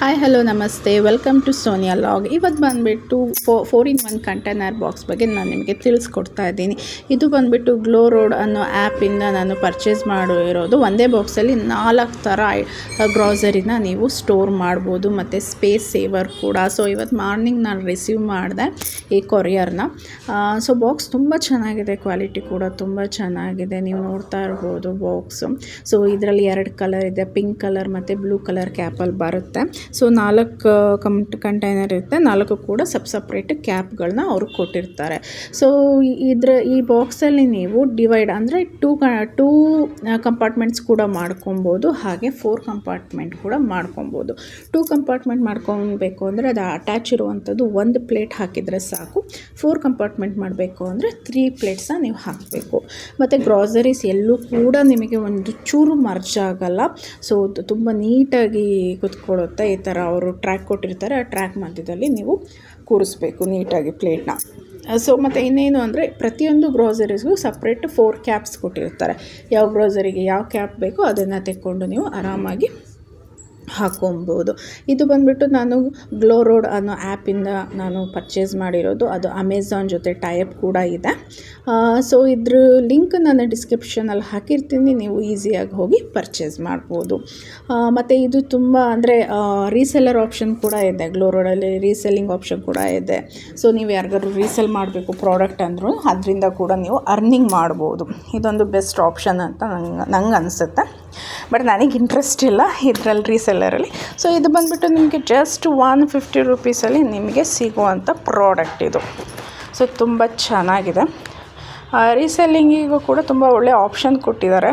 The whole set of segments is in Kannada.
ಹಾಯ್ ಹಲೋ ನಮಸ್ತೆ, ವೆಲ್ಕಮ್ ಟು ಸೋನಿಯಾ ಲಾಗ್. ಇವತ್ತು ಬಂದುಬಿಟ್ಟು 4-in-1 ಕಂಟೈನರ್ ಬಾಕ್ಸ್ ಬಗ್ಗೆ ನಾನು ನಿಮಗೆ ತಿಳಿಸ್ಕೊಡ್ತಾ ಇದ್ದೀನಿ. ಇದು ಬಂದುಬಿಟ್ಟು ಗ್ಲೋ ರೋಡ್ ಅನ್ನೋ ಆ್ಯಪಿಂದ ನಾನು ಪರ್ಚೇಸ್ ಮಾಡಿರೋದು. ಒಂದೇ ಬಾಕ್ಸಲ್ಲಿ 4 ಥರ ಗ್ರಾಸರಿನ ನೀವು ಸ್ಟೋರ್ ಮಾಡ್ಬೋದು ಮತ್ತು ಸ್ಪೇಸ್ ಸೇವರ್ ಕೂಡ. ಸೊ ಇವತ್ತು ಮಾರ್ನಿಂಗ್ ನಾನು ರಿಸೀವ್ ಮಾಡಿದೆ ಈ ಕೊರಿಯರ್ನ. ಸೊ ಬಾಕ್ಸ್ ತುಂಬ ಚೆನ್ನಾಗಿದೆ, ಕ್ವಾಲಿಟಿ ಕೂಡ ತುಂಬ ಚೆನ್ನಾಗಿದೆ. ನೀವು ನೋಡ್ತಾ ಇರ್ಬೋದು ಬಾಕ್ಸು. ಸೊ ಇದರಲ್ಲಿ 2 ಕಲರ್ ಇದೆ, ಪಿಂಕ್ ಕಲರ್ ಮತ್ತು ಬ್ಲೂ ಕಲರ್ ಕ್ಯಾಪಲ್ಲಿ ಬರುತ್ತೆ. ಸೊ 4 ಕಂಟೈನರ್ ಇರುತ್ತೆ, 4 ಕೂಡ ಸಪ್ರೇಟ್ ಕ್ಯಾಪ್ಗಳನ್ನ ಅವರು ಕೊಟ್ಟಿರ್ತಾರೆ. ಸೊ ಈ ಬಾಕ್ಸಲ್ಲಿ ನೀವು ಡಿವೈಡ್ ಅಂದರೆ ಟೂ ಕಂಪಾರ್ಟ್ಮೆಂಟ್ಸ್ ಕೂಡ ಮಾಡ್ಕೊಬೋದು, ಹಾಗೆ 4 ಕಂಪಾರ್ಟ್ಮೆಂಟ್ ಕೂಡ ಮಾಡ್ಕೊಬೋದು. 2 ಕಂಪಾರ್ಟ್ಮೆಂಟ್ ಮಾಡ್ಕೊಬೇಕು ಅಂದರೆ ಅದು ಅಟ್ಯಾಚ್ ಇರುವಂಥದ್ದು 1 ಪ್ಲೇಟ್ ಹಾಕಿದರೆ ಸಾಕು. 4 ಕಂಪಾರ್ಟ್ಮೆಂಟ್ ಮಾಡಬೇಕು ಅಂದರೆ 3 ಪ್ಲೇಟ್ಸನ್ನ ನೀವು ಹಾಕಬೇಕು. ಮತ್ತು ಗ್ರಾಸರೀಸ್ ಎಲ್ಲೂ ಕೂಡ ನಿಮಗೆ ಒಂದು ಚೂರು ಮರ್ಜ್ ಆಗಲ್ಲ. ಸೊ ತುಂಬ ನೀಟಾಗಿ ಕುತ್ಕೊಳ್ಳುತ್ತೆ. ಈ ಥರ ಅವರು ಟ್ರ್ಯಾಕ್ ಕೊಟ್ಟಿರ್ತಾರೆ, ಆ ಟ್ರ್ಯಾಕ್ ಮಧ್ಯದಲ್ಲಿ ನೀವು ಕೂರಿಸ್ಬೇಕು ನೀಟಾಗಿ ಪ್ಲೇಟ್ನ. ಸೊ ಮತ್ತು ಇನ್ನೇನು ಅಂದರೆ ಪ್ರತಿಯೊಂದು ಗ್ರಾಸರೀಸ್ಗೂ ಸಪ್ರೇಟ್ 4 ಕ್ಯಾಪ್ಸ್ ಕೊಟ್ಟಿರ್ತಾರೆ. ಯಾವ ಗ್ರಾಸರಿಗೆ ಯಾವ ಕ್ಯಾಪ್ ಬೇಕೋ ಅದನ್ನು ತೆಕ್ಕೊಂಡು ನೀವು ಆರಾಮಾಗಿ ಹಾಕೊಬೋದು. ಇದು ಬಂದುಬಿಟ್ಟು ನಾನು ಗ್ಲೋ ರೋಡ್ ಅನ್ನೋ ಆ್ಯಪಿಂದ ನಾನು ಪರ್ಚೇಸ್ ಮಾಡಿರೋದು. ಅದು ಅಮೆಝಾನ್ ಜೊತೆ ಟೈಅಪ್ ಕೂಡ ಇದೆ. ಸೊ ಇದ್ರ ಲಿಂಕ್ ನಾನು ಡಿಸ್ಕ್ರಿಪ್ಷನಲ್ಲಿ ಹಾಕಿರ್ತೀನಿ, ನೀವು ಈಸಿಯಾಗಿ ಹೋಗಿ ಪರ್ಚೇಸ್ ಮಾಡ್ಬೋದು. ಮತ್ತು ಇದು ತುಂಬ ಅಂದರೆ ರೀಸೆಲ್ಲರ್ ಆಪ್ಷನ್ ಕೂಡ ಇದೆ. ಗ್ಲೋ ರೋಡಲ್ಲಿ ರೀಸೆಲ್ಲಿಂಗ್ ಆಪ್ಷನ್ ಕೂಡ ಇದೆ. ಸೊ ನೀವು ಯಾರಿಗಾದ್ರು ರೀಸೆಲ್ ಮಾಡಬೇಕು ಪ್ರಾಡಕ್ಟ್ ಅಂದರೂ ಅದರಿಂದ ಕೂಡ ನೀವು ಅರ್ನಿಂಗ್ ಮಾಡ್ಬೋದು. ಇದೊಂದು ಬೆಸ್ಟ್ ಆಪ್ಷನ್ ಅಂತ ನಂಗೆ ಅನಿಸುತ್ತೆ. ಬಟ್ ನನಗೆ ಇಂಟ್ರೆಸ್ಟ್ ಇಲ್ಲ ಇದರಲ್ಲಿ ರೀಸೆಲ್ಲರಲ್ಲಿ. ಸೊ ಇದು ಬಂದುಬಿಟ್ಟು ನಿಮಗೆ ಜಸ್ಟ್ 150 ರೂಪೀಸಲ್ಲಿ ನಿಮಗೆ ಸಿಗುವಂಥ ಪ್ರಾಡಕ್ಟ್ ಇದು. ಸೊ ತುಂಬ ಚೆನ್ನಾಗಿದೆ. ರೀಸೆಲ್ಲಿಂಗಿಗೂ ಕೂಡ ತುಂಬ ಒಳ್ಳೆಯ ಆಪ್ಷನ್ ಕೊಟ್ಟಿದ್ದಾರೆ.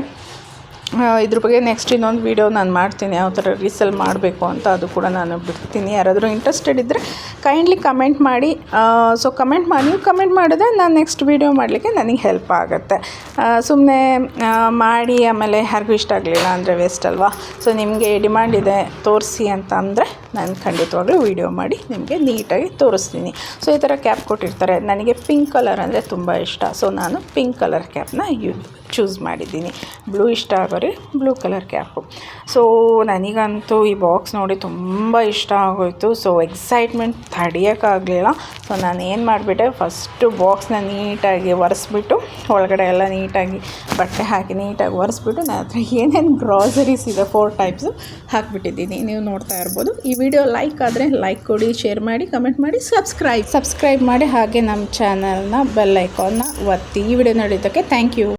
ಇದ್ರ ಬಗ್ಗೆ ನೆಕ್ಸ್ಟ್ ಇನ್ನೊಂದು ವೀಡಿಯೋ ನಾನು ಮಾಡ್ತೀನಿ, ಯಾವ ಥರ ರೀಸೆಲ್ ಮಾಡಬೇಕು ಅಂತ. ಅದು ಕೂಡ ನಾನು ಬಿಡ್ತೀನಿ. ಯಾರಾದರೂ ಇಂಟ್ರೆಸ್ಟೆಡ್ ಇದ್ದರೆ ಕೈಂಡ್ಲಿ ಕಮೆಂಟ್ ಮಾಡಿ. ಸೊ ಕಮೆಂಟ್ ಮಾಡಿದ್ರೆ ನಾನು ನೆಕ್ಸ್ಟ್ ವೀಡಿಯೋ ಮಾಡಲಿಕ್ಕೆ ನನಗೆ ಹೆಲ್ಪ್ ಆಗುತ್ತೆ. ಸುಮ್ಮನೆ ಮಾಡಿ ಆಮೇಲೆ ಯಾರಿಗೂ ಇಷ್ಟ ಆಗಲಿಲ್ಲ ಅಂದರೆ ವೇಸ್ಟ್ ಅಲ್ವಾ. ಸೊ ನಿಮಗೆ ಡಿಮ್ಯಾಂಡ್ ಇದೆ ತೋರಿಸಿ ಅಂತ ಅಂದರೆ ನಾನು ಖಂಡಿತವಾಗ್ಲೂ ವೀಡಿಯೋ ಮಾಡಿ ನಿಮಗೆ ನೀಟಾಗಿ ತೋರಿಸ್ತೀನಿ. ಸೊ ಈ ಥರ ಕ್ಯಾಪ್ ಕೊಟ್ಟಿರ್ತಾರೆ. ನನಗೆ ಪಿಂಕ್ ಕಲರ್ ಅಂದರೆ ತುಂಬ ಇಷ್ಟ. ಸೊ ನಾನು ಪಿಂಕ್ ಕಲರ್ ಕ್ಯಾಪ್ನ ಚೂಸ್ ಮಾಡಿದ್ದೀನಿ. ಬ್ಲೂ ಇಷ್ಟ ಆಗೋರಿ ಬ್ಲೂ ಕಲರ್ ಕ್ಯಾಪು. ಸೊ ನನಗಂತೂ ಈ ಬಾಕ್ಸ್ ನೋಡಿ ತುಂಬ ಇಷ್ಟ ಆಗೋಯಿತು. So excitement ತಡೆಯೋಕ್ಕಾಗಲಿಲ್ಲ. ಸೊ ನಾನು ಏನು ಮಾಡಿಬಿಟ್ಟೆ, ಫಸ್ಟು ಬಾಕ್ಸ್ನ ನೀಟಾಗಿ ಒರೆಸ್ಬಿಟ್ಟು ಒಳಗಡೆ ಎಲ್ಲ ನೀಟಾಗಿ ಬಟ್ಟೆ ಹಾಕಿ ನೀಟಾಗಿ ಒರೆಸ್ಬಿಟ್ಟು ನನ್ನ ಹತ್ರ ಏನೇನು ಗ್ರಾಸರೀಸ್ ಇದೆ 4 ಟೈಪ್ಸು ಹಾಕಿಬಿಟ್ಟಿದ್ದೀನಿ. ನೀವು ನೋಡ್ತಾ ಇರ್ಬೋದು. ಈ ವಿಡಿಯೋ ಲೈಕ್ ಆದರೆ ಲೈಕ್ ಕೊಡಿ, ಶೇರ್ ಮಾಡಿ, ಕಮೆಂಟ್ ಮಾಡಿ, ಸಬ್ಸ್ಕ್ರೈಬ್ ಮಾಡಿ, ಹಾಗೆ ನಮ್ಮ ಚಾನಲ್ನ ಬೆಲ್ ಐಕಾನ್ನ ಒತ್ತಿ. ಈ ವಿಡಿಯೋ ನೋಡಿದ್ದಕ್ಕೆ ಥ್ಯಾಂಕ್ ಯು.